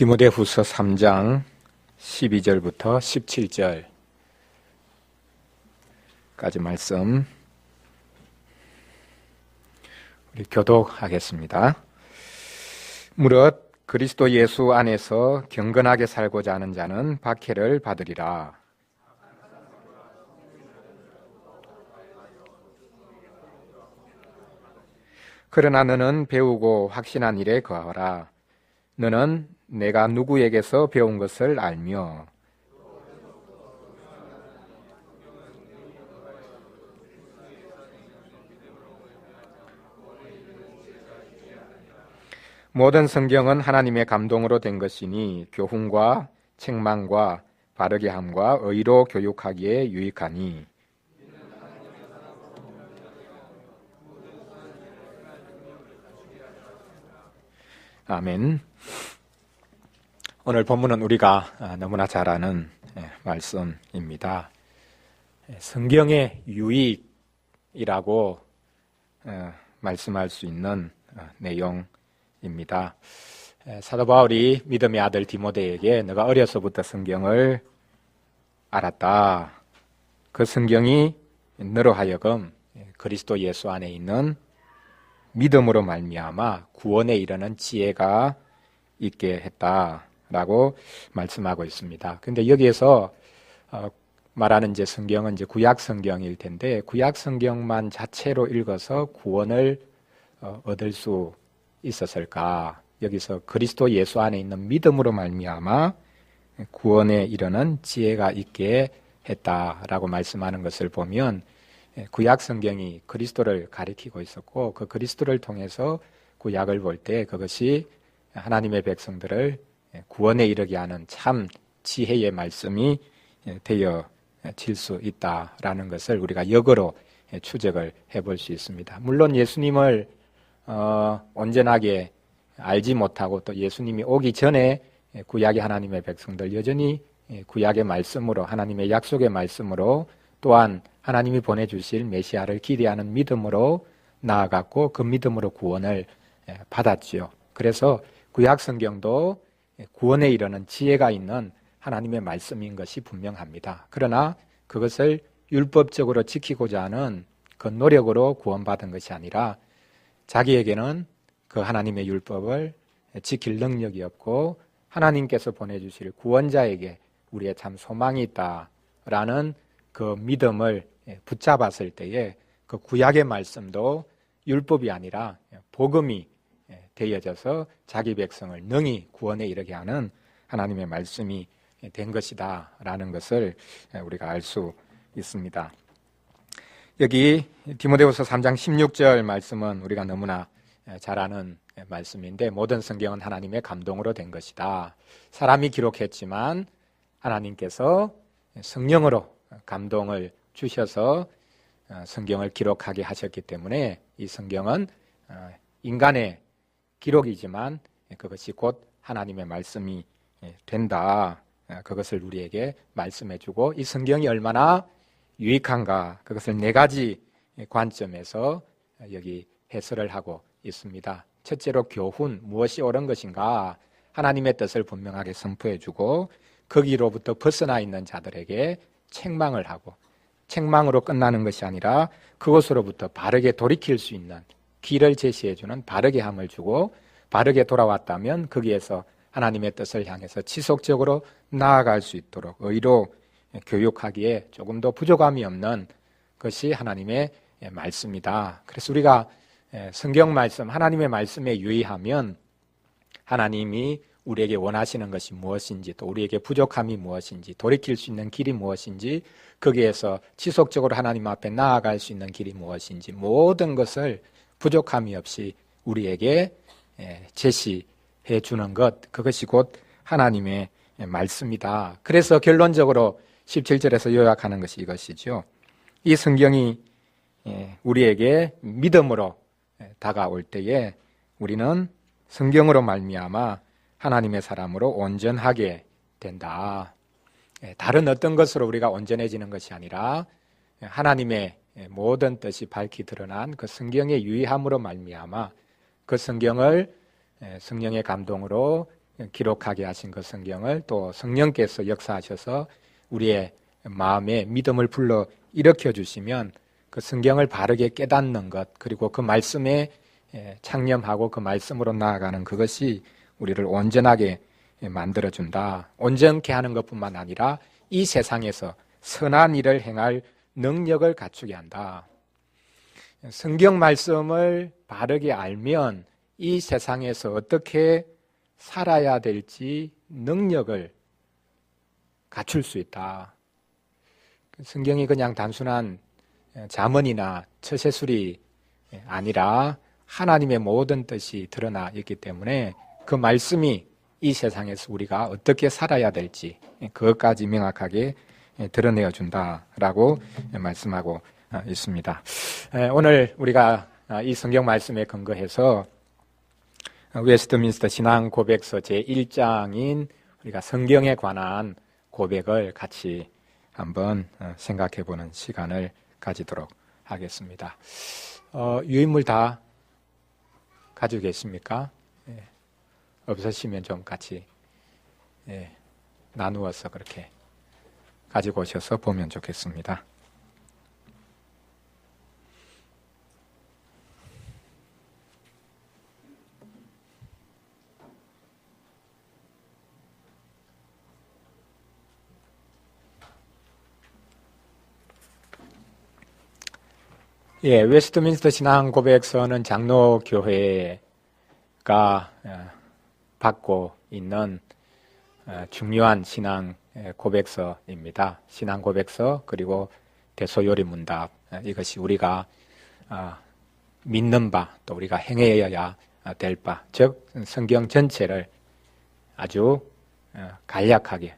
디모데후서 3장 12절부터 17절까지 말씀 우리 교독하겠습니다. 무릇 그리스도 예수 안에서 경건하게 살고자 하는 자는 박해를 받으리라. 그러나 너는 배우고 확신한 일에 거하라. 너는 내가 누구에게서 배운 것을 알며 모든 성경은 하나님의 감동으로 된 것이니 교훈과 책망과 바르게 함과 의로 교육하기에 유익하니 아멘. 오늘 본문은 우리가 너무나 잘 아는 말씀입니다. 성경의 유익이라고 말씀할 수 있는 내용입니다. 사도 바울이 믿음의 아들 디모데에게 너가 어려서부터 성경을 알았다. 그 성경이 너로 하여금 그리스도 예수 안에 있는 믿음으로 말미암아 구원에 이르는 지혜가 있게 했다라고 말씀하고 있습니다. 근데 여기에서 말하는 이제 성경은 이제 구약 성경일 텐데 구약 성경만 자체로 읽어서 구원을 얻을 수 있었을까? 여기서 그리스도 예수 안에 있는 믿음으로 말미암아 구원에 이르는 지혜가 있게 했다라고 말씀하는 것을 보면 구약 성경이 그리스도를 가리키고 있었고 그 그리스도를 통해서 구약을 볼 때 그것이 하나님의 백성들을 구원에 이르게 하는 참 지혜의 말씀이 되어질 수 있다라는 것을 우리가 역으로 추적을 해볼 수 있습니다. 물론 예수님을 온전하게 알지 못하고 또 예수님이 오기 전에 구약의 하나님의 백성들 여전히 구약의 말씀으로 하나님의 약속의 말씀으로 또한 하나님이 보내주실 메시아를 기대하는 믿음으로 나아갔고 그 믿음으로 구원을 받았지요. 그래서 구약 성경도 구원에 이르는 지혜가 있는 하나님의 말씀인 것이 분명합니다. 그러나 그것을 율법적으로 지키고자 하는 그 노력으로 구원받은 것이 아니라 자기에게는 그 하나님의 율법을 지킬 능력이 없고 하나님께서 보내주실 구원자에게 우리의 참 소망이 있다라는 그 믿음을 붙잡았을 때에 그 구약의 말씀도 율법이 아니라 복음이 되어져서 자기 백성을 능히 구원에 이르게 하는 하나님의 말씀이 된 것이다 라는 것을 우리가 알 수 있습니다. 여기 디모데후서 3장 16절 말씀은 우리가 너무나 잘 아는 말씀인데 모든 성경은 하나님의 감동으로 된 것이다. 사람이 기록했지만 하나님께서 성령으로 감동을 주셔서 성경을 기록하게 하셨기 때문에 이 성경은 인간의 기록이지만 그것이 곧 하나님의 말씀이 된다. 그것을 우리에게 말씀해주고 이 성경이 얼마나 유익한가 그것을 네 가지 관점에서 여기 해설을 하고 있습니다. 첫째로 교훈, 무엇이 옳은 것인가 하나님의 뜻을 분명하게 선포해주고 거기로부터 벗어나 있는 자들에게 책망을 하고 책망으로 끝나는 것이 아니라 그것으로부터 바르게 돌이킬 수 있는 길을 제시해주는 바르게 함을 주고 바르게 돌아왔다면 거기에서 하나님의 뜻을 향해서 지속적으로 나아갈 수 있도록 의로 교육하기에 조금 더 부족함이 없는 것이 하나님의 말씀이다. 그래서 우리가 성경 말씀, 하나님의 말씀에 유의하면 하나님이 우리에게 원하시는 것이 무엇인지 또 우리에게 부족함이 무엇인지 돌이킬 수 있는 길이 무엇인지 거기에서 지속적으로 하나님 앞에 나아갈 수 있는 길이 무엇인지 모든 것을 부족함이 없이 우리에게 제시해 주는 것 그것이 곧 하나님의 말씀이다. 그래서 결론적으로 17절에서 요약하는 것이 이것이죠. 이 성경이 우리에게 믿음으로 다가올 때에 우리는 성경으로 말미암아 하나님의 사람으로 온전하게 된다. 다른 어떤 것으로 우리가 온전해지는 것이 아니라 하나님의 모든 뜻이 밝히 드러난 그 성경의 유의함으로 말미암아 그 성경을 성령의 감동으로 기록하게 하신 그 성경을 또 성령께서 역사하셔서 우리의 마음에 믿음을 불러 일으켜 주시면 그 성경을 바르게 깨닫는 것, 그리고 그 말씀에 창념하고 그 말씀으로 나아가는 그것이 우리를 온전하게 만들어준다. 온전케 하는 것뿐만 아니라 이 세상에서 선한 일을 행할 능력을 갖추게 한다. 성경 말씀을 바르게 알면 이 세상에서 어떻게 살아야 될지 능력을 갖출 수 있다. 성경이 그냥 단순한 자문이나 처세술이 아니라 하나님의 모든 뜻이 드러나 있기 때문에 그 말씀이 이 세상에서 우리가 어떻게 살아야 될지 그것까지 명확하게 드러내어 준다라고 말씀하고 있습니다. 오늘 우리가 이 성경 말씀에 근거해서 웨스트민스터 신앙 고백서 제1장인 우리가 성경에 관한 고백을 같이 한번 생각해 보는 시간을 가지도록 하겠습니다. 유인물 다 가지고 계십니까? 없으시면 좀 같이 나누어서 그렇게 가지고 오셔서 보면 좋겠습니다. 웨스트민스터 신앙 고백서는 장로교회가 받고 있는 중요한 신앙 고백서입니다. 신앙 고백서 그리고 대소요리 문답, 이것이 우리가 믿는 바, 또 우리가 행해야 될 바, 즉 성경 전체를 아주 간략하게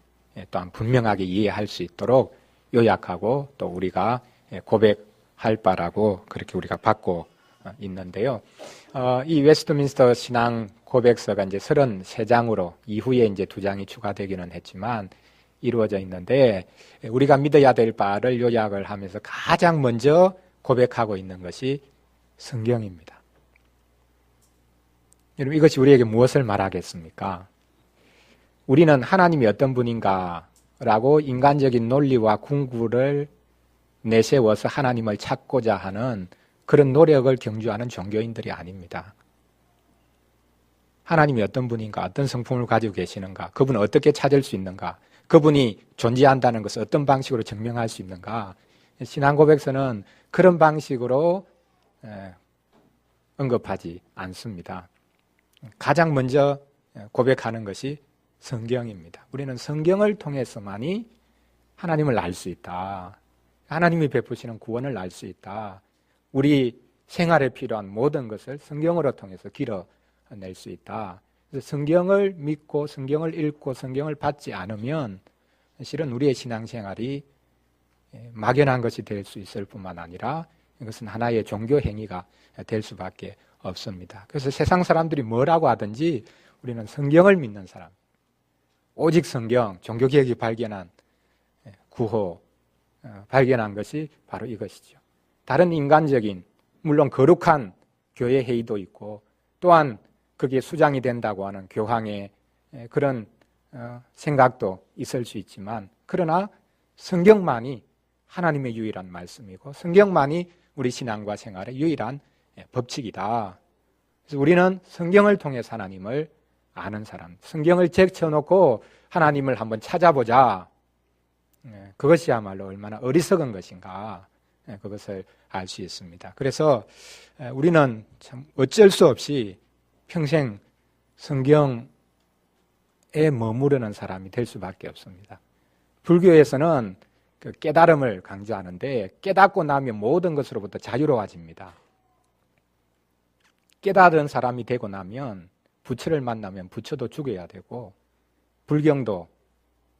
또한 분명하게 이해할 수 있도록 요약하고 또 우리가 고백할 바라고 그렇게 우리가 받고 있는데요. 이 웨스트민스터 신앙 고백서가 이제 33장으로 이후에 이제 2장이 추가되기는 했지만 이루어져 있는데, 우리가 믿어야 될 바를 요약을 하면서 가장 먼저 고백하고 있는 것이 성경입니다. 여러분, 이것이 우리에게 무엇을 말하겠습니까? 우리는 하나님이 어떤 분인가라고 인간적인 논리와 궁구를 내세워서 하나님을 찾고자 하는 그런 노력을 경주하는 종교인들이 아닙니다. 하나님이 어떤 분인가, 어떤 성품을 가지고 계시는가, 그분을 어떻게 찾을 수 있는가, 그분이 존재한다는 것을 어떤 방식으로 증명할 수 있는가. 신앙 고백서는 그런 방식으로 언급하지 않습니다. 가장 먼저 고백하는 것이 성경입니다. 우리는 성경을 통해서만이 하나님을 알 수 있다. 하나님이 베푸시는 구원을 알 수 있다. 우리 생활에 필요한 모든 것을 성경으로 통해서 길어낼 수 있다. 그래서 성경을 믿고 성경을 읽고 성경을 받지 않으면 실은 우리의 신앙생활이 막연한 것이 될 수 있을 뿐만 아니라 이것은 하나의 종교 행위가 될 수밖에 없습니다. 그래서 세상 사람들이 뭐라고 하든지 우리는 성경을 믿는 사람, 오직 성경, 종교개혁이 발견한 구호, 발견한 것이 바로 이것이죠. 다른 인간적인, 물론 거룩한 교회 회의도 있고 또한 그게 수장이 된다고 하는 교황의 그런 생각도 있을 수 있지만, 그러나 성경만이 하나님의 유일한 말씀이고 성경만이 우리 신앙과 생활의 유일한 법칙이다. 그래서 우리는 성경을 통해서 하나님을 아는 사람, 성경을 제쳐놓고 하나님을 한번 찾아보자. 그것이야말로 얼마나 어리석은 것인가, 그것을 알 수 있습니다. 그래서 우리는 참 어쩔 수 없이 평생 성경에 머무르는 사람이 될 수밖에 없습니다. 불교에서는 그 깨달음을 강조하는데, 깨닫고 나면 모든 것으로부터 자유로워집니다. 깨달은 사람이 되고 나면 부처를 만나면 부처도 죽여야 되고 불경도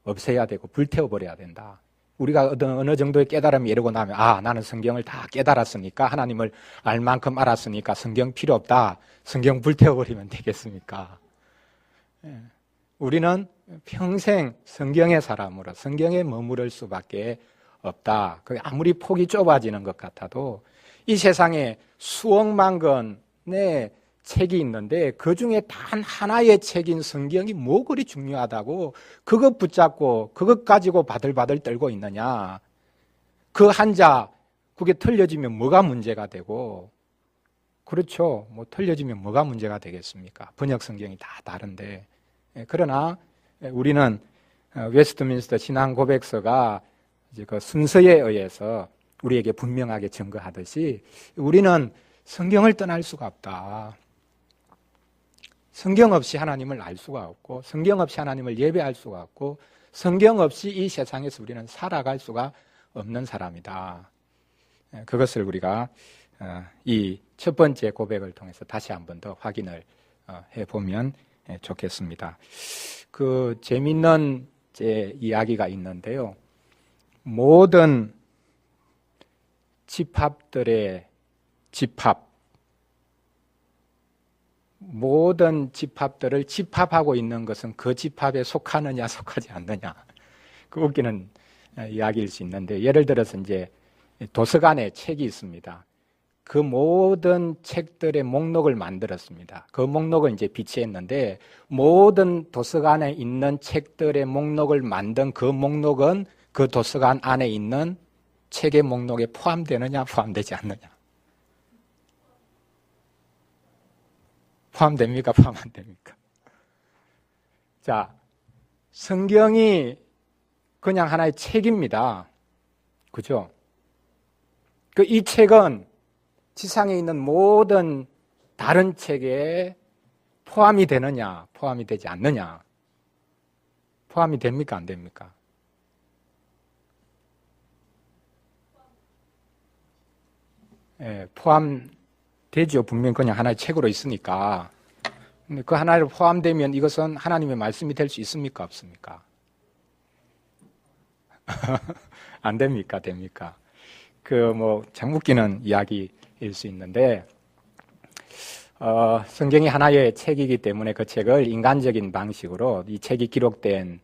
없애야 되고 불태워버려야 된다. 우리가 어느 정도의 깨달음이 이르고 나면 나는 성경을 다 깨달았으니까, 하나님을 알 만큼 알았으니까 성경 필요 없다, 성경 불태워버리면 되겠습니까? 우리는 평생 성경의 사람으로 성경에 머무를 수밖에 없다. 아무리 폭이 좁아지는 것 같아도 이 세상에 수억만 건의 책이 있는데 그 중에 단 하나의 책인 성경이 뭐 그리 중요하다고 그것 붙잡고 그것 가지고 바들바들 떨고 있느냐. 그 한자 그게 틀려지면 뭐가 문제가 되고, 그렇죠. 뭐 틀려지면 뭐가 문제가 되겠습니까? 번역 성경이 다 다른데. 그러나 우리는 웨스트민스터 신앙 고백서가 이제 그 순서에 의해서 우리에게 분명하게 증거하듯이 우리는 성경을 떠날 수가 없다. 성경 없이 하나님을 알 수가 없고, 성경 없이 하나님을 예배할 수가 없고, 성경 없이 이 세상에서 우리는 살아갈 수가 없는 사람이다. 그것을 우리가 이 첫 번째 고백을 통해서 다시 한 번 더 확인을 해보면 좋겠습니다. 그 재밌는 이야기가 있는데요. 모든 집합들의 집합, 모든 집합들을 집합하고 있는 것은 그 집합에 속하느냐 속하지 않느냐, 그 웃기는 이야기일 수 있는데, 예를 들어서 이제 도서관에 책이 있습니다. 그 모든 책들의 목록을 만들었습니다. 그 목록을 이제 비치했는데, 모든 도서관에 있는 책들의 목록을 만든 그 목록은 그 도서관 안에 있는 책의 목록에 포함되느냐 포함되지 않느냐. 포함됩니까? 포함 안 됩니까? 자, 성경이 그냥 하나의 책입니다. 그죠? 이 책은 지상에 있는 모든 다른 책에 포함이 되느냐, 포함이 되지 않느냐. 포함이 됩니까? 안 됩니까? 포함되죠. 분명 그냥 하나의 책으로 있으니까. 근데 그 하나로 포함되면 이것은 하나님의 말씀이 될 수 있습니까? 없습니까? 안 됩니까? 됩니까? 참 웃기는 이야기일 수 있는데, 성경이 하나의 책이기 때문에 그 책을 인간적인 방식으로, 이 책이 기록된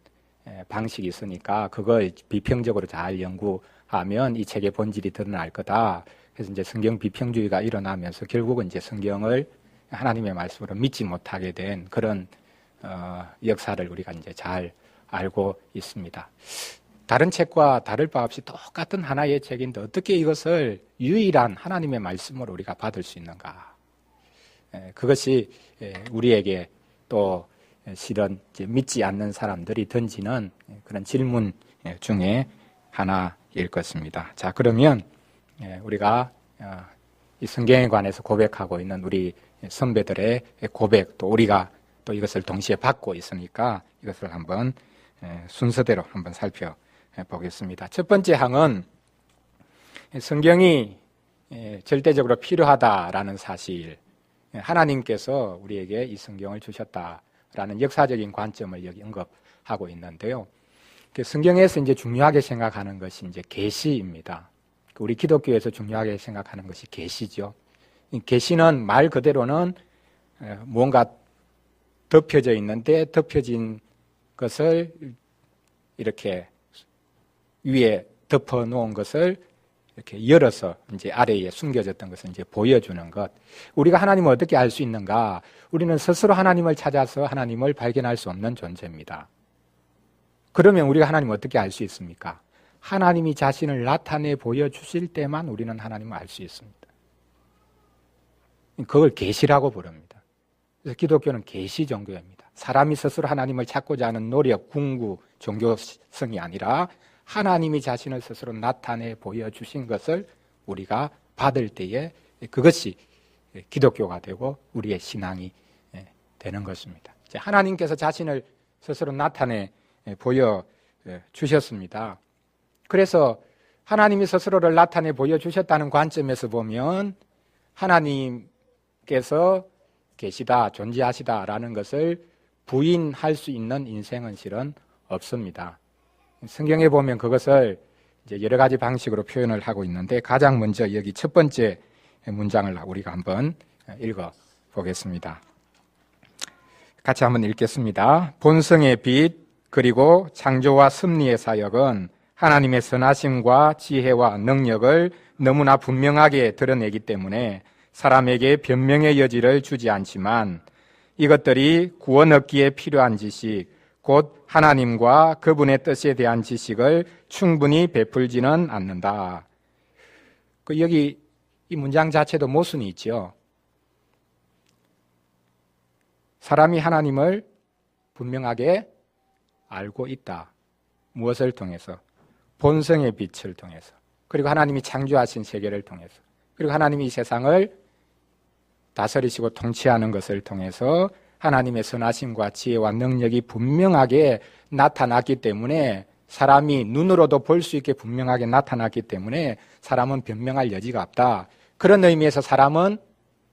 방식이 있으니까 그걸 비평적으로 잘 연구하면 이 책의 본질이 드러날 거다. 그래서 이제 성경 비평주의가 일어나면서 결국은 이제 성경을 하나님의 말씀으로 믿지 못하게 된 그런 역사를 우리가 이제 잘 알고 있습니다. 다른 책과 다를 바 없이 똑같은 하나의 책인데 어떻게 이것을 유일한 하나님의 말씀으로 우리가 받을 수 있는가? 그것이 우리에게 또 실은 이제 믿지 않는 사람들이 던지는 그런 질문 중에 하나일 것입니다. 자, 그러면 우리가 이 성경에 관해서 고백하고 있는 우리 선배들의 고백, 또 우리가 또 이것을 동시에 받고 있으니까 이것을 한번 순서대로 한번 살펴보겠습니다. 첫 번째 항은 성경이 절대적으로 필요하다라는 사실, 하나님께서 우리에게 이 성경을 주셨다라는 역사적인 관점을 여기 언급하고 있는데요. 성경에서 이제 중요하게 생각하는 것이 이제 계시입니다. 우리 기독교에서 중요하게 생각하는 것이 계시죠. 계시는 말 그대로는 뭔가 덮여져 있는데 덮여진 것을 이렇게 위에 덮어 놓은 것을 이렇게 열어서 이제 아래에 숨겨졌던 것을 이제 보여주는 것. 우리가 하나님을 어떻게 알 수 있는가? 우리는 스스로 하나님을 찾아서 하나님을 발견할 수 없는 존재입니다. 그러면 우리가 하나님을 어떻게 알 수 있습니까? 하나님이 자신을 나타내 보여주실 때만 우리는 하나님을 알 수 있습니다. 그걸 계시라고 부릅니다. 그래서 기독교는 계시 종교입니다. 사람이 스스로 하나님을 찾고자 하는 노력, 궁구, 종교성이 아니라 하나님이 자신을 스스로 나타내 보여주신 것을 우리가 받을 때에 그것이 기독교가 되고 우리의 신앙이 되는 것입니다. 하나님께서 자신을 스스로 나타내 보여주셨습니다. 그래서 하나님이 스스로를 나타내 보여주셨다는 관점에서 보면 하나님께서 계시다, 존재하시다라는 것을 부인할 수 있는 인생은 실은 없습니다. 성경에 보면 그것을 이제 여러 가지 방식으로 표현을 하고 있는데, 가장 먼저 여기 첫 번째 문장을 우리가 한번 읽어 보겠습니다. 같이 한번 읽겠습니다. 본성의 빛 그리고 창조와 섭리의 사역은 하나님의 선하심과 지혜와 능력을 너무나 분명하게 드러내기 때문에 사람에게 변명의 여지를 주지 않지만 이것들이 구원 얻기에 필요한 지식, 곧 하나님과 그분의 뜻에 대한 지식을 충분히 베풀지는 않는다. 여기 이 문장 자체도 모순이 있죠. 사람이 하나님을 분명하게 알고 있다. 무엇을 통해서? 본성의 빛을 통해서. 그리고 하나님이 창조하신 세계를 통해서. 그리고 하나님이 이 세상을 다스리시고 통치하는 것을 통해서 하나님의 선하심과 지혜와 능력이 분명하게 나타났기 때문에 사람이 눈으로도 볼 수 있게 분명하게 나타났기 때문에 사람은 변명할 여지가 없다. 그런 의미에서 사람은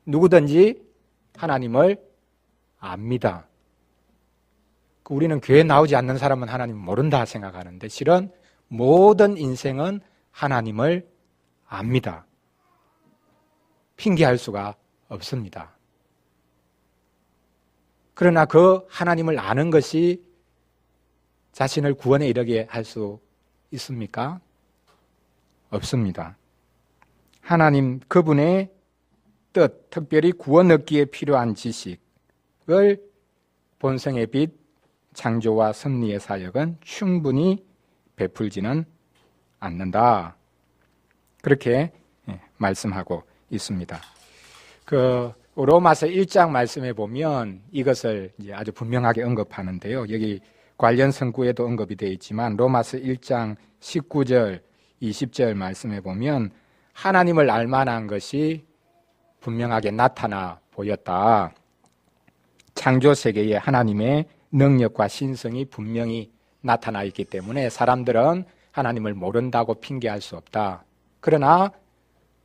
누구든지 하나님을 압니다. 우리는 교회 나오지 않는 사람은 하나님을 모른다 생각하는데 실은 모든 인생은 하나님을 압니다. 핑계할 수가 없습니다. 그러나 그 하나님을 아는 것이 자신을 구원에 이르게 할 수 있습니까? 없습니다. 하나님 그분의 뜻, 특별히 구원 얻기에 필요한 지식을 본성의 빛, 창조와 섭리의 사역은 충분히 베풀지는 않는다. 그렇게 말씀하고 있습니다. 로마서 1장 말씀에 보면 이것을 이제 아주 분명하게 언급하는데요. 여기 관련 성구에도 언급이 되어 있지만 로마서 1장 19절, 20절 말씀에 보면 하나님을 알 만한 것이 분명하게 나타나 보였다. 창조 세계에 하나님의 능력과 신성이 분명히 나타나 있기 때문에 사람들은 하나님을 모른다고 핑계할 수 없다. 그러나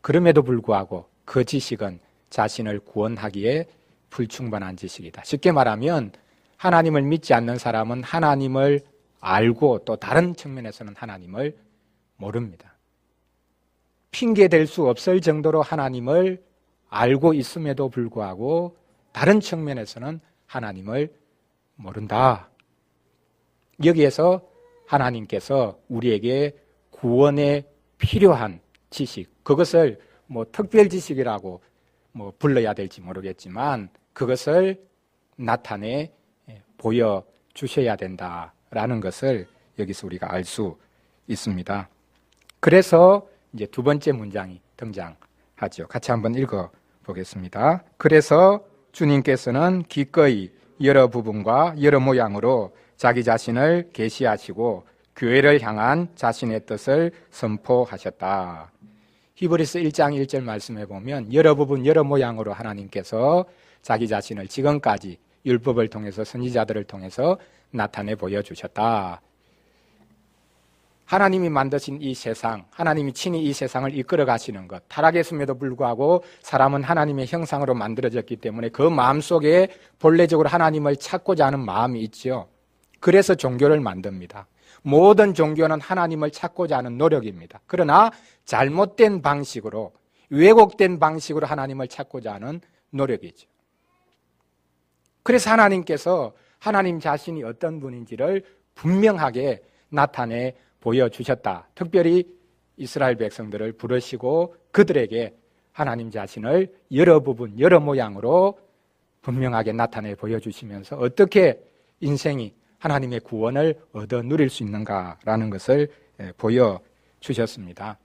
그럼에도 불구하고 그 지식은 자신을 구원하기에 불충분한 지식이다. 쉽게 말하면 하나님을 믿지 않는 사람은 하나님을 알고 또 다른 측면에서는 하나님을 모릅니다. 핑계댈 수 없을 정도로 하나님을 알고 있음에도 불구하고 다른 측면에서는 하나님을 모른다. 여기에서 하나님께서 우리에게 구원에 필요한 지식, 그것을 특별 지식이라고 불러야 될지 모르겠지만 그것을 나타내 보여주셔야 된다라는 것을 여기서 우리가 알 수 있습니다. 그래서 이제 두 번째 문장이 등장하죠. 같이 한번 읽어보겠습니다. 그래서 주님께서는 기꺼이 여러 부분과 여러 모양으로 자기 자신을 계시하시고 교회를 향한 자신의 뜻을 선포하셨다. 히브리서 1장 1절 말씀해 보면 여러 부분 여러 모양으로 하나님께서 자기 자신을 지금까지 율법을 통해서 선지자들을 통해서 나타내 보여주셨다. 하나님이 만드신 이 세상, 하나님이 친히 이 세상을 이끌어 가시는 것, 타락했음에도 불구하고 사람은 하나님의 형상으로 만들어졌기 때문에 그 마음속에 본래적으로 하나님을 찾고자 하는 마음이 있죠. 그래서 종교를 만듭니다. 모든 종교는 하나님을 찾고자 하는 노력입니다. 그러나 잘못된 방식으로, 왜곡된 방식으로 하나님을 찾고자 하는 노력이죠. 그래서 하나님께서 하나님 자신이 어떤 분인지를 분명하게 나타내 보여주셨다. 특별히 이스라엘 백성들을 부르시고 그들에게 하나님 자신을 여러 부분, 여러 모양으로 분명하게 나타내 보여주시면서 어떻게 인생이 하나님의 구원을 얻어 누릴 수 있는가라는 것을 보여주셨습니다.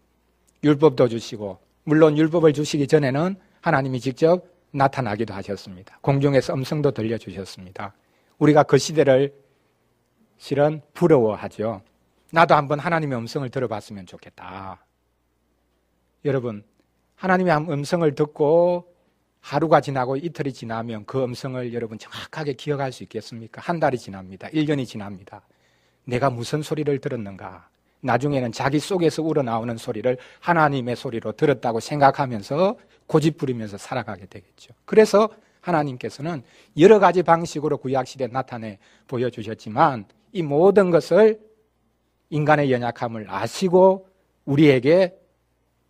율법도 주시고, 물론 율법을 주시기 전에는 하나님이 직접 나타나기도 하셨습니다. 공중에서 음성도 들려주셨습니다. 우리가 그 시대를 실은 부러워하죠. 나도 한번 하나님의 음성을 들어봤으면 좋겠다. 여러분, 하나님의 음성을 듣고 하루가 지나고 이틀이 지나면 그 음성을 여러분 정확하게 기억할 수 있겠습니까? 한 달이 지납니다. 1년이 지납니다. 내가 무슨 소리를 들었는가? 나중에는 자기 속에서 우러나오는 소리를 하나님의 소리로 들었다고 생각하면서 고집부리면서 살아가게 되겠죠. 그래서 하나님께서는 여러 가지 방식으로 구약시대에 나타내 보여주셨지만 이 모든 것을 인간의 연약함을 아시고 우리에게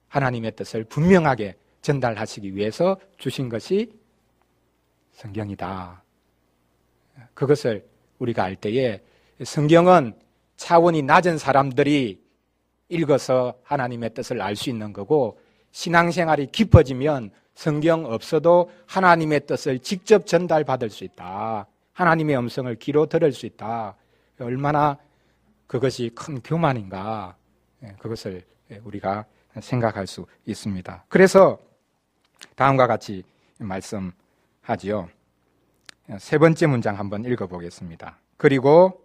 하나님의 뜻을 분명하게 전달하시기 위해서 주신 것이 성경이다. 그것을 우리가 알 때에 성경은 차원이 낮은 사람들이 읽어서 하나님의 뜻을 알 수 있는 거고 신앙생활이 깊어지면 성경 없어도 하나님의 뜻을 직접 전달받을 수 있다. 하나님의 음성을 귀로 들을 수 있다. 얼마나 그것이 큰 교만인가. 그것을 우리가 생각할 수 있습니다. 그래서 다음과 같이 말씀하지요. 세 번째 문장 한번 읽어보겠습니다. 그리고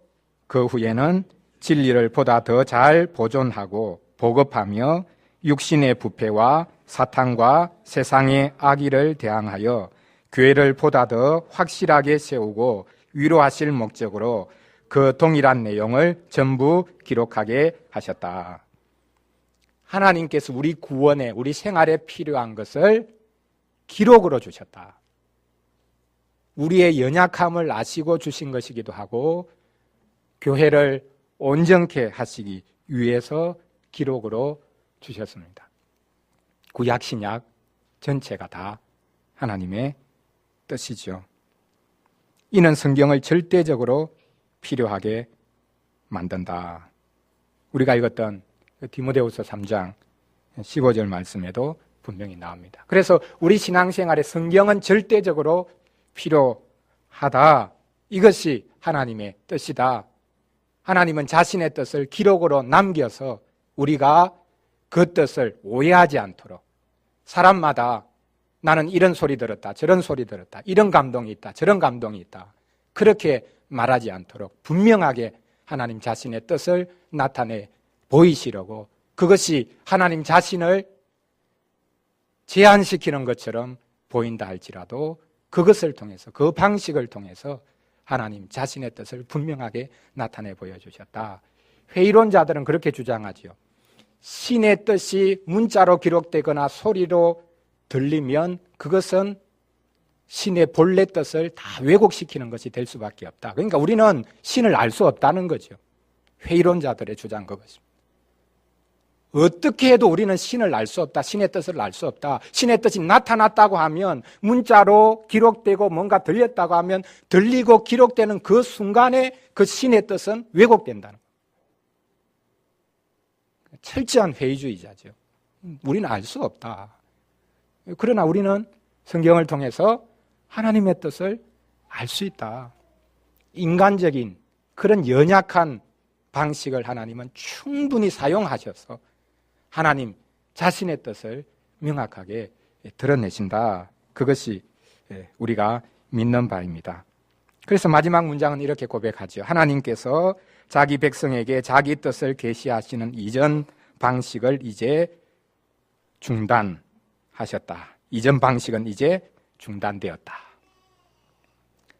그 후에는 진리를 보다 더 잘 보존하고 보급하며 육신의 부패와 사탄과 세상의 악의를 대항하여 교회를 보다 더 확실하게 세우고 위로하실 목적으로 그 동일한 내용을 전부 기록하게 하셨다. 하나님께서 우리 구원에, 우리 생활에 필요한 것을 기록으로 주셨다. 우리의 연약함을 아시고 주신 것이기도 하고 교회를 온전케 하시기 위해서 기록으로 주셨습니다. 구약 신약 전체가 다 하나님의 뜻이죠. 이는 성경을 절대적으로 필요하게 만든다. 우리가 읽었던 디모데후서 3장 15절 말씀에도 분명히 나옵니다. 그래서 우리 신앙생활에 성경은 절대적으로 필요하다. 이것이 하나님의 뜻이다. 하나님은 자신의 뜻을 기록으로 남겨서 우리가 그 뜻을 오해하지 않도록 사람마다 나는 이런 소리 들었다, 저런 소리 들었다, 이런 감동이 있다, 저런 감동이 있다. 그렇게 말하지 않도록 분명하게 하나님 자신의 뜻을 나타내 보이시려고 그것이 하나님 자신을 제한시키는 것처럼 보인다 할지라도 그것을 통해서 그 방식을 통해서 하나님 자신의 뜻을 분명하게 나타내 보여주셨다. 회의론자들은 그렇게 주장하지요. 신의 뜻이 문자로 기록되거나 소리로 들리면 그것은 신의 본래 뜻을 다 왜곡시키는 것이 될 수밖에 없다. 그러니까 우리는 신을 알 수 없다는 거죠. 회의론자들의 주장 그것입니다. 어떻게 해도 우리는 신을 알 수 없다. 신의 뜻을 알 수 없다. 신의 뜻이 나타났다고 하면 문자로 기록되고 뭔가 들렸다고 하면 들리고 기록되는 그 순간에 그 신의 뜻은 왜곡된다는 거예요. 철저한 회의주의자죠. 우리는 알 수 없다. 그러나 우리는 성경을 통해서 하나님의 뜻을 알 수 있다. 인간적인 그런 연약한 방식을 하나님은 충분히 사용하셔서 하나님 자신의 뜻을 명확하게 드러내신다. 그것이 우리가 믿는 바입니다. 그래서 마지막 문장은 이렇게 고백하죠. 하나님께서 자기 백성에게 자기 뜻을 계시하시는 이전 방식을 이제 중단하셨다. 이전 방식은 이제 중단되었다.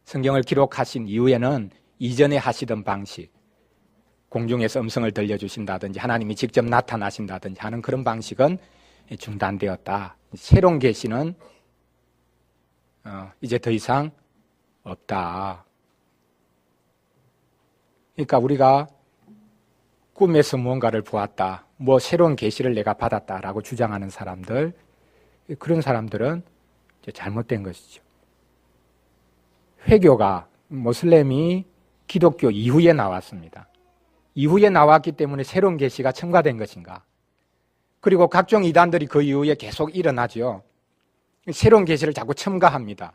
성경을 기록하신 이후에는 이전에 하시던 방식, 공중에서 음성을 들려주신다든지 하나님이 직접 나타나신다든지 하는 그런 방식은 중단되었다. 새로운 계시는 이제 더 이상 없다. 그러니까 우리가 꿈에서 무언가를 보았다, 뭐 새로운 계시를 내가 받았다라고 주장하는 사람들, 그런 사람들은 이제 잘못된 것이죠. 회교가 모슬렘이 기독교 이후에 나왔습니다. 이후에 나왔기 때문에 새로운 계시가 첨가된 것인가? 그리고 각종 이단들이 그 이후에 계속 일어나죠. 새로운 계시를 자꾸 첨가합니다.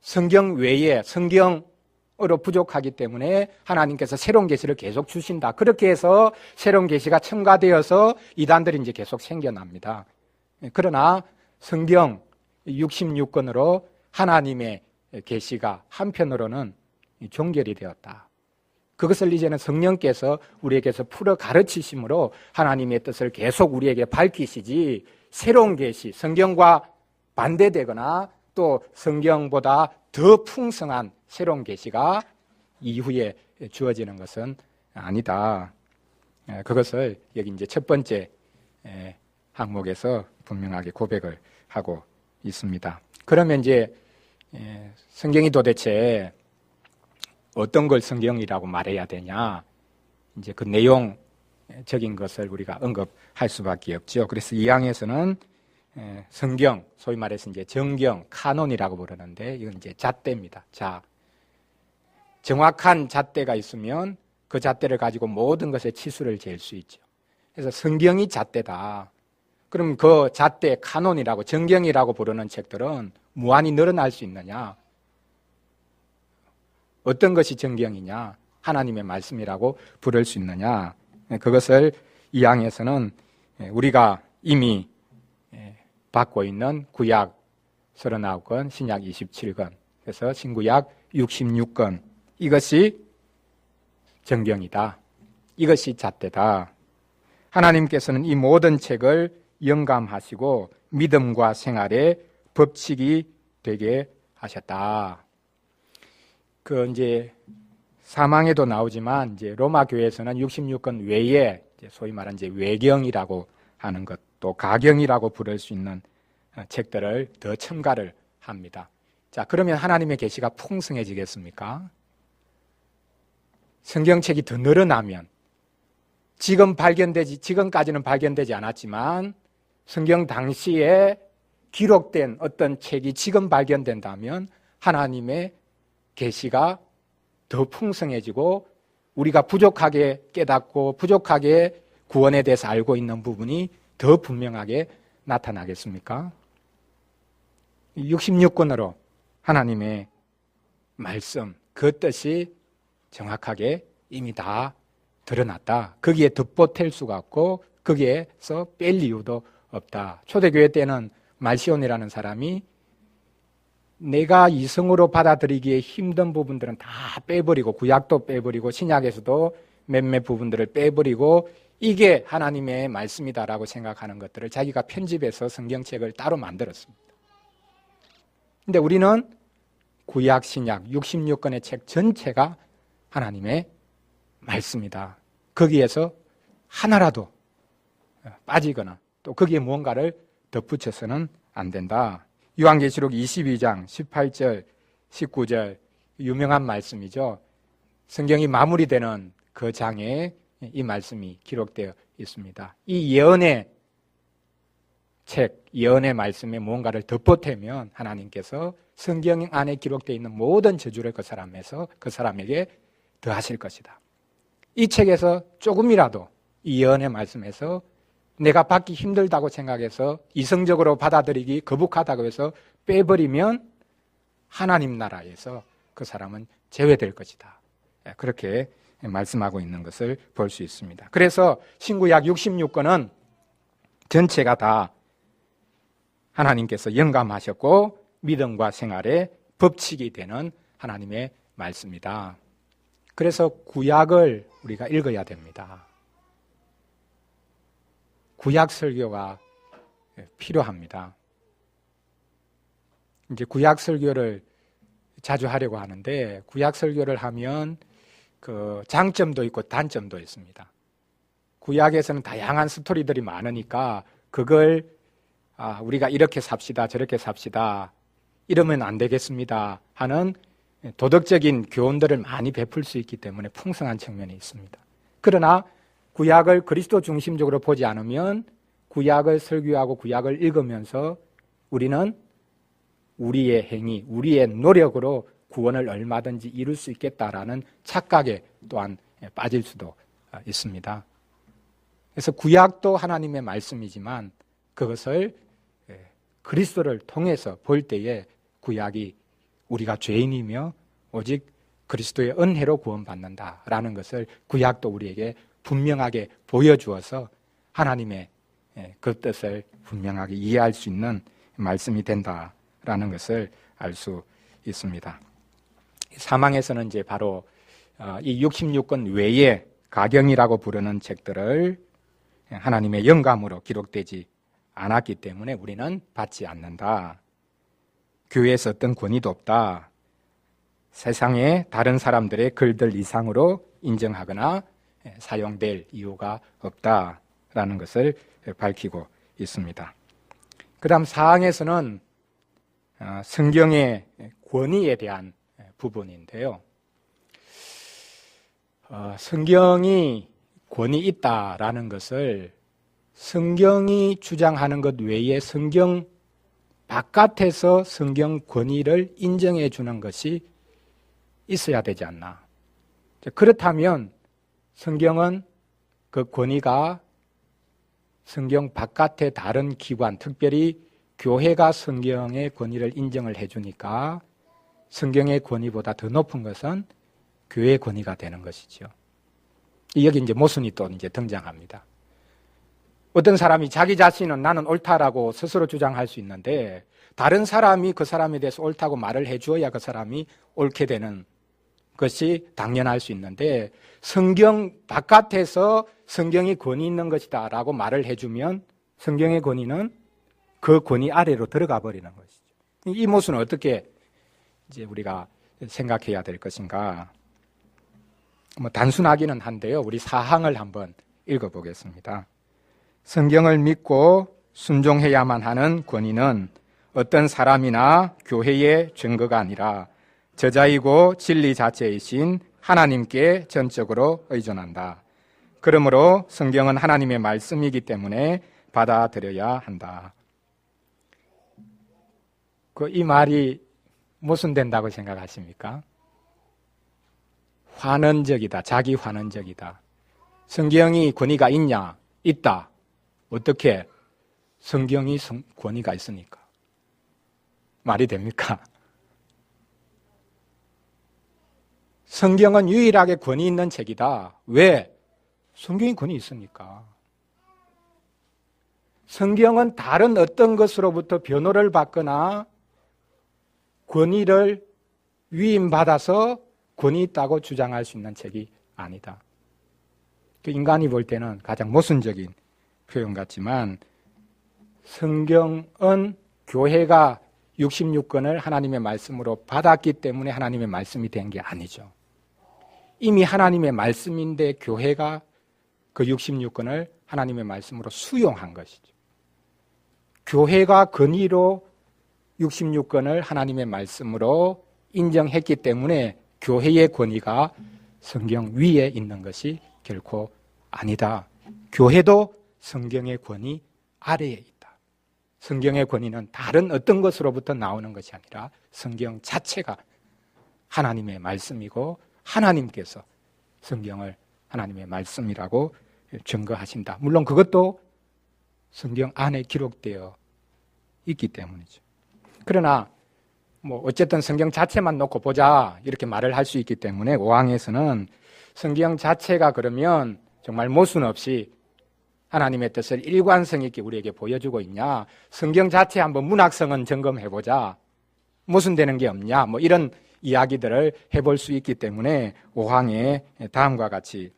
성경 외에 성경으로 부족하기 때문에 하나님께서 새로운 계시를 계속 주신다. 그렇게 해서 새로운 계시가 첨가되어서 이단들이 이제 계속 생겨납니다. 그러나 성경 66권으로 하나님의 계시가 한편으로는 종결이 되었다. 그것을 이제는 성령께서 우리에게서 풀어 가르치심으로 하나님의 뜻을 계속 우리에게 밝히시지, 새로운 계시, 성경과 반대되거나 또 성경보다 더 풍성한 새로운 계시가 이후에 주어지는 것은 아니다. 그것을 여기 이제 첫 번째 항목에서 분명하게 고백을 하고 있습니다. 그러면 이제 성경이 도대체 어떤 걸 성경이라고 말해야 되냐? 이제 그 내용적인 것을 우리가 언급할 수밖에 없죠. 그래서 이 항에서는 성경, 소위 말해서 이제 정경, 카논이라고 부르는데 이건 이제 잣대입니다. 자, 정확한 잣대가 있으면 그 잣대를 가지고 모든 것의 치수를 잴 수 있죠. 그래서 성경이 잣대다. 그럼 그 잣대 카논이라고 정경이라고 부르는 책들은 무한히 늘어날 수 있느냐? 어떤 것이 정경이냐? 하나님의 말씀이라고 부를 수 있느냐? 그것을 이 항에서는 우리가 이미 받고 있는 구약 39권, 신약 27권, 그래서 신구약 66권, 이것이 정경이다. 이것이 잣대다. 하나님께서는 이 모든 책을 영감하시고 믿음과 생활의 법칙이 되게 하셨다. 이제 사망에도 나오지만 이제 로마 교회에서는 66권 외에 소위 말하는 이제 외경이라고 하는 것, 또 가경이라고 부를 수 있는 책들을 더 첨가를 합니다. 자, 그러면 하나님의 계시가 풍성해지겠습니까? 성경책이 더 늘어나면 지금까지는 발견되지 않았지만 성경 당시에 기록된 어떤 책이 지금 발견된다면 하나님의 계시가 더 풍성해지고 우리가 부족하게 깨닫고 부족하게 구원에 대해서 알고 있는 부분이 더 분명하게 나타나겠습니까? 66권으로 하나님의 말씀, 그 뜻이 정확하게 이미 다 드러났다. 거기에 덧보탤 수가 없고 거기에서 뺄 이유도 없다. 초대교회 때는 말시온이라는 사람이 내가 이성으로 받아들이기에 힘든 부분들은 다 빼버리고 구약도 빼버리고 신약에서도 몇몇 부분들을 빼버리고 이게 하나님의 말씀이다라고 생각하는 것들을 자기가 편집해서 성경책을 따로 만들었습니다. 근데 우리는 구약, 신약 66권의 책 전체가 하나님의 말씀이다. 거기에서 하나라도 빠지거나 또 거기에 무언가를 덧붙여서는 안 된다. 요한계시록 22장 18절 19절 유명한 말씀이죠. 성경이 마무리되는 그 장에 이 말씀이 기록되어 있습니다. 이 예언의 책, 예언의 말씀에 무언가를 덧보태면 하나님께서 성경 안에 기록되어 있는 모든 저주를 그 사람에게 더하실 것이다. 이 책에서 조금이라도 이 예언의 말씀에서 내가 받기 힘들다고 생각해서 이성적으로 받아들이기 거북하다고 해서 빼버리면 하나님 나라에서 그 사람은 제외될 것이다. 그렇게 말씀하고 있는 것을 볼 수 있습니다. 그래서 신구약 66권은 전체가 다 하나님께서 영감하셨고 믿음과 생활의 법칙이 되는 하나님의 말씀이다. 그래서 구약을 우리가 읽어야 됩니다. 구약 설교가 필요합니다. 이제 구약 설교를 자주 하려고 하는데 구약 설교를 하면 그 장점도 있고 단점도 있습니다. 구약에서는 다양한 스토리들이 많으니까 그걸 우리가 이렇게 삽시다 저렇게 삽시다 이러면 안 되겠습니다 하는 도덕적인 교훈들을 많이 베풀 수 있기 때문에 풍성한 측면이 있습니다. 그러나 구약을 그리스도 중심적으로 보지 않으면 구약을 설교하고 구약을 읽으면서 우리는 우리의 행위, 우리의 노력으로 구원을 얼마든지 이룰 수 있겠다라는 착각에 또한 빠질 수도 있습니다. 그래서 구약도 하나님의 말씀이지만 그것을 그리스도를 통해서 볼 때에 구약이 우리가 죄인이며 오직 그리스도의 은혜로 구원받는다라는 것을 구약도 우리에게 분명하게 보여주어서 하나님의 그 뜻을 분명하게 이해할 수 있는 말씀이 된다라는 것을 알 수 있습니다. 사망에서는 이제 바로 이 66권 외에 가경이라고 부르는 책들을 하나님의 영감으로 기록되지 않았기 때문에 우리는 받지 않는다. 교회에서 어떤 권위도 없다. 세상의 다른 사람들의 글들 이상으로 인정하거나 사용될 이유가 없다라는 것을 밝히고 있습니다. 그 다음 사항에서는 성경의 권위에 대한 부분인데요. 성경이 권위 있다라는 것을 성경이 주장하는 것 외에 성경 바깥에서 성경 권위를 인정해 주는 것이 있어야 되지 않나. 그렇다면 성경은 그 권위가 성경 바깥의 다른 기관, 특별히 교회가 성경의 권위를 인정을 해주니까 성경의 권위보다 더 높은 것은 교회의 권위가 되는 것이죠. 여기 이제 모순이 또 이제 등장합니다. 어떤 사람이 자기 자신은 나는 옳다라고 스스로 주장할 수 있는데 다른 사람이 그 사람에 대해서 옳다고 말을 해주어야 그 사람이 옳게 되는 것이 당연할 수 있는데 성경 바깥에서 성경이 권위 있는 것이다 라고 말을 해주면 성경의 권위는 그 권위 아래로 들어가 버리는 것이죠. 이 모순은 어떻게 이제 우리가 생각해야 될 것인가? 단순하기는 한데요. 우리 사항을 한번 읽어보겠습니다. 성경을 믿고 순종해야만 하는 권위는 어떤 사람이나 교회의 증거가 아니라 저자이고 진리 자체이신 하나님께 전적으로 의존한다. 그러므로 성경은 하나님의 말씀이기 때문에 받아들여야 한다. 이 말이 모순된다고 생각하십니까? 환원적이다. 자기 환원적이다. 성경이 권위가 있냐? 있다. 어떻게? 성경이 권위가 있으니까. 말이 됩니까? 성경은 유일하게 권위 있는 책이다. 왜? 성경이 권위 있으니까. 성경은 다른 어떤 것으로부터 변호를 받거나 권위를 위임받아서 권위 있다고 주장할 수 있는 책이 아니다. 인간이 볼 때는 가장 모순적인 표현 같지만 성경은 교회가 66권을 하나님의 말씀으로 받았기 때문에 하나님의 말씀이 된 게 아니죠. 이미 하나님의 말씀인데 교회가 그 66권을 하나님의 말씀으로 수용한 것이죠. 교회가 권위로 66권을 하나님의 말씀으로 인정했기 때문에 교회의 권위가 성경 위에 있는 것이 결코 아니다. 교회도 성경의 권위 아래에 있다. 성경의 권위는 다른 어떤 것으로부터 나오는 것이 아니라 성경 자체가 하나님의 말씀이고 하나님께서 성경을 하나님의 말씀이라고 증거하신다. 물론 그것도 성경 안에 기록되어 있기 때문이죠. 그러나 어쨌든 성경 자체만 놓고 보자 이렇게 말을 할 수 있기 때문에 5항에서는 성경 자체가 그러면 정말 모순 없이 하나님의 뜻을 일관성 있게 우리에게 보여주고 있냐, 성경 자체 한번 문학성은 점검해보자, 모순되는 게 없냐, 이런 이야기들을 해볼 수 있기 때문에 5항에 다음과 같이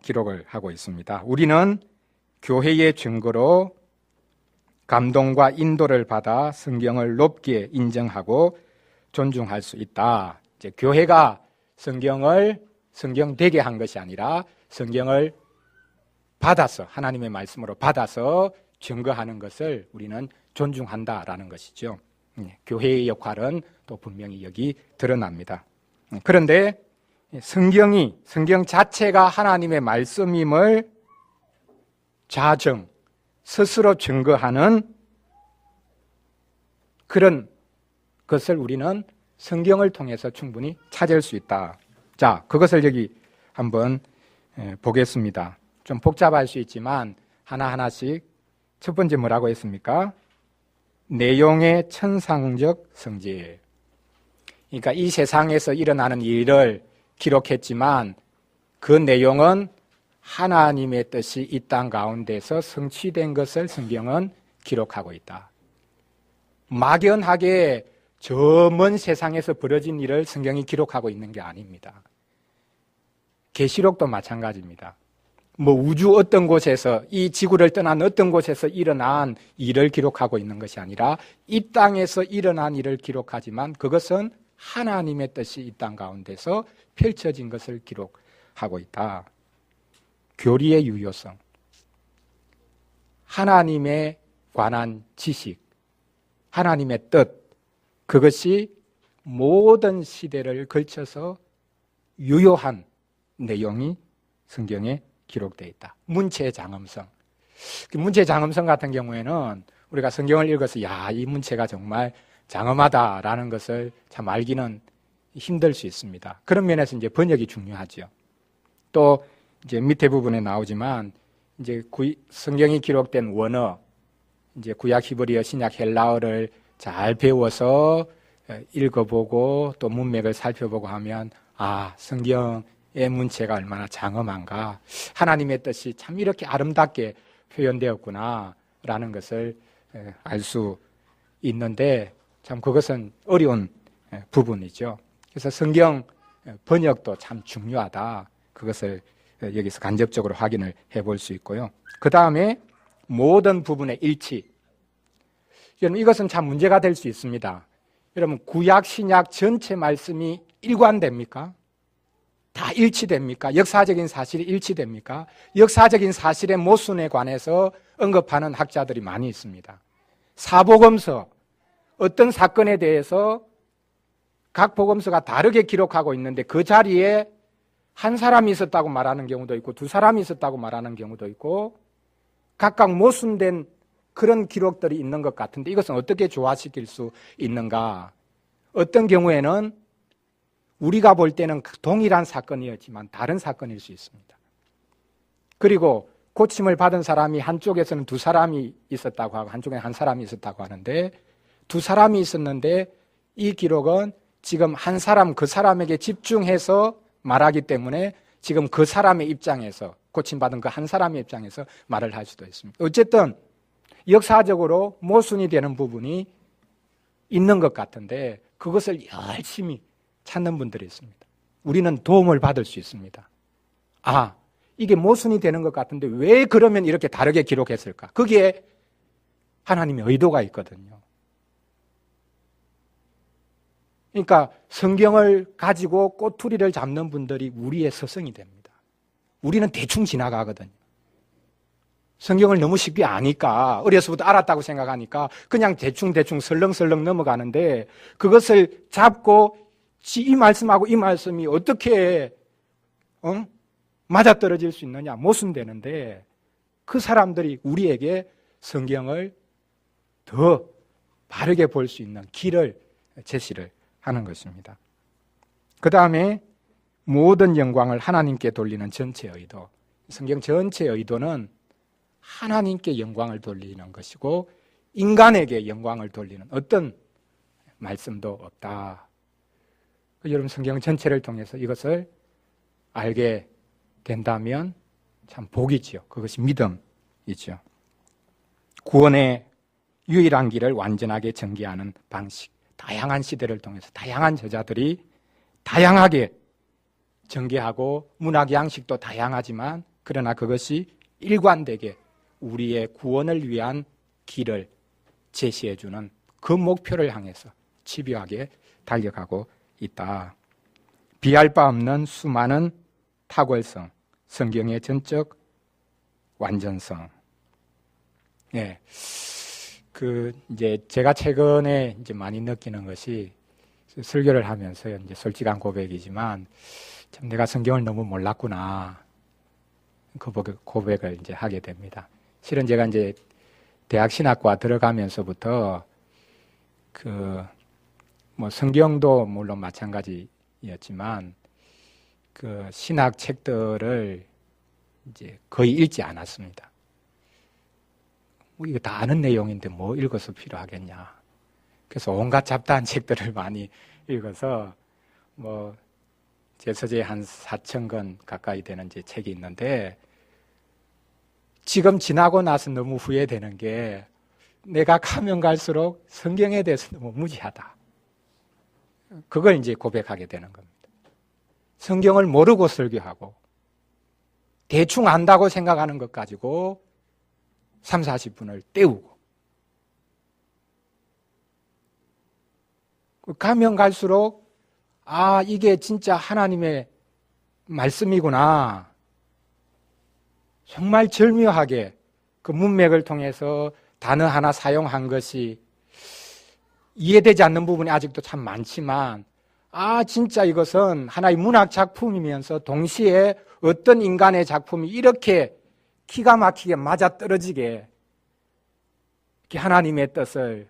기록을 하고 있습니다. 우리는 교회의 증거로 감동과 인도를 받아 성경을 높게 인정하고 존중할 수 있다. 이제 교회가 성경을 성경되게 한 것이 아니라 성경을 받아서 하나님의 말씀으로 받아서 증거하는 것을 우리는 존중한다라는 것이죠. 교회의 역할은 또 분명히 여기 드러납니다. 그런데 성경 자체가 하나님의 말씀임을 자정, 스스로 증거하는 그런 것을 우리는 성경을 통해서 충분히 찾을 수 있다. 자, 그것을 여기 한번 보겠습니다. 좀 복잡할 수 있지만 하나하나씩. 첫 번째 뭐라고 했습니까? 내용의 천상적 성질. 그러니까 이 세상에서 일어나는 일을 기록했지만 그 내용은 하나님의 뜻이 이 땅 가운데서 성취된 것을 성경은 기록하고 있다. 막연하게 저 먼 세상에서 벌어진 일을 성경이 기록하고 있는 게 아닙니다. 계시록도 마찬가지입니다. 우주 어떤 곳에서, 이 지구를 떠난 어떤 곳에서 일어난 일을 기록하고 있는 것이 아니라 이 땅에서 일어난 일을 기록하지만 그것은 하나님의 뜻이 이 땅 가운데서 펼쳐진 것을 기록하고 있다. 교리의 유효성, 하나님에 관한 지식, 하나님의 뜻, 그것이 모든 시대를 걸쳐서 유효한 내용이 성경에 기록되어 있다. 문체 장엄성. 문체 장엄성 같은 경우에는 우리가 성경을 읽어서 이 문체가 정말 장엄하다라는 것을 참 알기는 힘들 수 있습니다. 그런 면에서 이제 번역이 중요하죠. 또 이제 밑에 부분에 나오지만 이제 성경이 기록된 원어, 이제 구약 히브리어, 신약 헬라어를 잘 배워서 읽어보고 또 문맥을 살펴보고 하면 성경의 문체가 얼마나 장엄한가, 하나님의 뜻이 참 이렇게 아름답게 표현되었구나 라는 것을 알 수 있는데, 참 그것은 어려운 부분이죠. 그래서 성경 번역도 참 중요하다, 그것을 여기서 간접적으로 확인을 해볼 수 있고요. 그 다음에 모든 부분의 일치. 여러분, 이것은 참 문제가 될 수 있습니다. 여러분, 구약 신약 전체 말씀이 일관됩니까? 다 일치됩니까? 역사적인 사실이 일치됩니까? 역사적인 사실의 모순에 관해서 언급하는 학자들이 많이 있습니다. 사복음서, 어떤 사건에 대해서 각 복음서가 다르게 기록하고 있는데 그 자리에 한 사람이 있었다고 말하는 경우도 있고 두 사람이 있었다고 말하는 경우도 있고 각각 모순된 그런 기록들이 있는 것 같은데, 이것은 어떻게 조화시킬 수 있는가? 어떤 경우에는 우리가 볼 때는 동일한 사건이었지만 다른 사건일 수 있습니다. 그리고 고침을 받은 사람이 한쪽에서는 두 사람이 있었다고 하고 한쪽에 한 사람이 있었다고 하는데, 두 사람이 있었는데 이 기록은 지금 한 사람, 그 사람에게 집중해서 말하기 때문에 지금 그 사람의 입장에서, 고침받은 그 한 사람의 입장에서 말을 할 수도 있습니다. 어쨌든 역사적으로 모순이 되는 부분이 있는 것 같은데 그것을 열심히 찾는 분들이 있습니다. 우리는 도움을 받을 수 있습니다. 이게 모순이 되는 것 같은데 왜 그러면 이렇게 다르게 기록했을까? 거기에 하나님의 의도가 있거든요. 그러니까 성경을 가지고 꼬투리를 잡는 분들이 우리의 스승이 됩니다. 우리는 대충 지나가거든요. 성경을 너무 쉽게 아니까, 어려서부터 알았다고 생각하니까 그냥 대충 설렁설렁 넘어가는데, 그것을 잡고 이 말씀하고 이 말씀이 어떻게 맞아떨어질 수 있느냐, 모순되는데, 그 사람들이 우리에게 성경을 더 바르게 볼 수 있는 길을 제시를 하는 것입니다. 그 다음에 모든 영광을 하나님께 돌리는 전체 의도. 성경 전체의 의도는 하나님께 영광을 돌리는 것이고 인간에게 영광을 돌리는 어떤 말씀도 없다. 여러분, 성경 전체를 통해서 이것을 알게 된다면 참 복이지요. 그것이 믿음이죠. 구원의 유일한 길을 완전하게 전개하는 방식. 다양한 시대를 통해서 다양한 저자들이 다양하게 전개하고 문학 양식도 다양하지만 그러나 그것이 일관되게 우리의 구원을 위한 길을 제시해주는 그 목표를 향해서 집요하게 달려가고 있다. 비할 바 없는 수많은 탁월성, 성경의 전적 완전성. 이제 제가 최근에 이제 많이 느끼는 것이, 설교를 하면서 이제 솔직한 고백이지만 참 내가 성경을 너무 몰랐구나, 그 고백을 이제 하게 됩니다. 실은 제가 이제 대학 신학과 들어가면서부터 성경도 물론 마찬가지였지만 그 신학 책들을 이제 거의 읽지 않았습니다. 이거 다 아는 내용인데 뭐 읽어서 필요하겠냐. 그래서 온갖 잡다한 책들을 많이 읽어서 제 서재에 한 4,000권 가까이 되는 제 책이 있는데, 지금 지나고 나서 너무 후회되는 게 내가 가면 갈수록 성경에 대해서 너무 무지하다. 그걸 이제 고백하게 되는 겁니다. 성경을 모르고 설교하고 대충 안다고 생각하는 것 가지고 3, 40분을 때우고, 가면 갈수록 이게 진짜 하나님의 말씀이구나. 정말 절묘하게 그 문맥을 통해서 단어 하나 사용한 것이 이해되지 않는 부분이 아직도 참 많지만, 진짜 이것은 하나의 문학 작품이면서 동시에 어떤 인간의 작품이 이렇게 기가 막히게 맞아떨어지게 하나님의 뜻을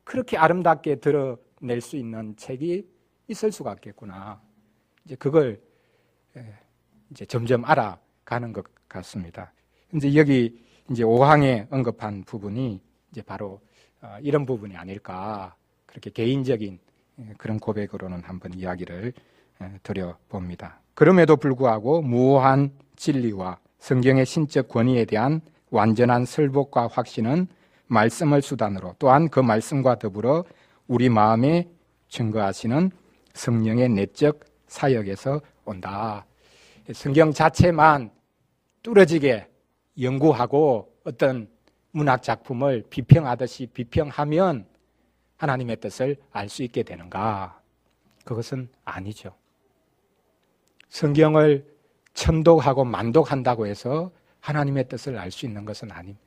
그렇게 아름답게 드러낼 수 있는 책이 있을 수가 없겠구나. 이제 그걸 이제 점점 알아가는 것 같습니다. 이제 여기 이제 5항에 언급한 부분이 이제 바로 이런 부분이 아닐까, 그렇게 개인적인 그런 고백으로는 한번 이야기를 드려봅니다. 그럼에도 불구하고 무한 진리와 성경의 신적 권위에 대한 완전한 설복과 확신은 말씀을 수단으로, 또한 그 말씀과 더불어 우리 마음에 증거하시는 성령의 내적 사역에서 온다. 성경 자체만 뚫어지게 연구하고 어떤 문학 작품을 비평하듯이 비평하면 하나님의 뜻을 알 수 있게 되는가? 그것은 아니죠. 성경을 천독하고 만독한다고 해서 하나님의 뜻을 알 수 있는 것은 아닙니다.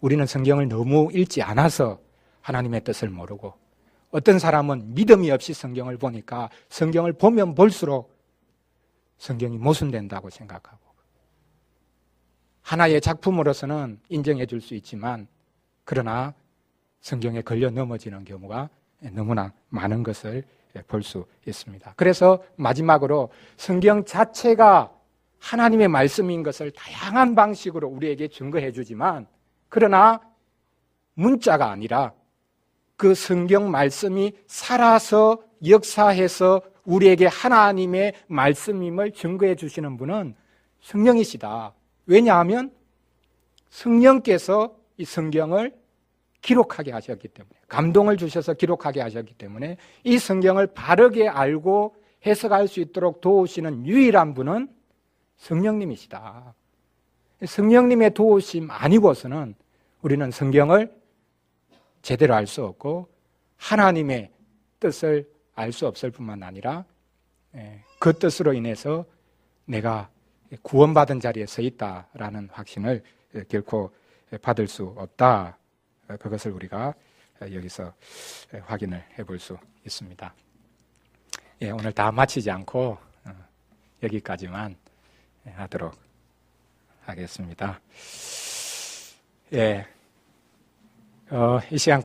우리는 성경을 너무 읽지 않아서 하나님의 뜻을 모르고, 어떤 사람은 믿음이 없이 성경을 보니까 성경을 보면 볼수록 성경이 모순된다고 생각하고, 하나의 작품으로서는 인정해 줄 수 있지만 그러나 성경에 걸려 넘어지는 경우가 너무나 많은 것을 볼 수 있습니다. 그래서 마지막으로 성경 자체가 하나님의 말씀인 것을 다양한 방식으로 우리에게 증거해 주지만, 그러나 문자가 아니라 그 성경 말씀이 살아서 역사해서 우리에게 하나님의 말씀임을 증거해 주시는 분은 성령이시다. 왜냐하면 성령께서 이 성경을 기록하게 하셨기 때문에, 감동을 주셔서 기록하게 하셨기 때문에 이 성경을 바르게 알고 해석할 수 있도록 도우시는 유일한 분은 성령님이시다. 성령님의 도우심 아니고서는 우리는 성경을 제대로 알 수 없고 하나님의 뜻을 알 수 없을 뿐만 아니라 그 뜻으로 인해서 내가 구원받은 자리에 서 있다라는 확신을 결코 받을 수 없다. 그것을 우리가 여기서 확인을 해볼 수 있습니다. 오늘 다 마치지 않고 여기까지만 하도록 하겠습니다. 이 시간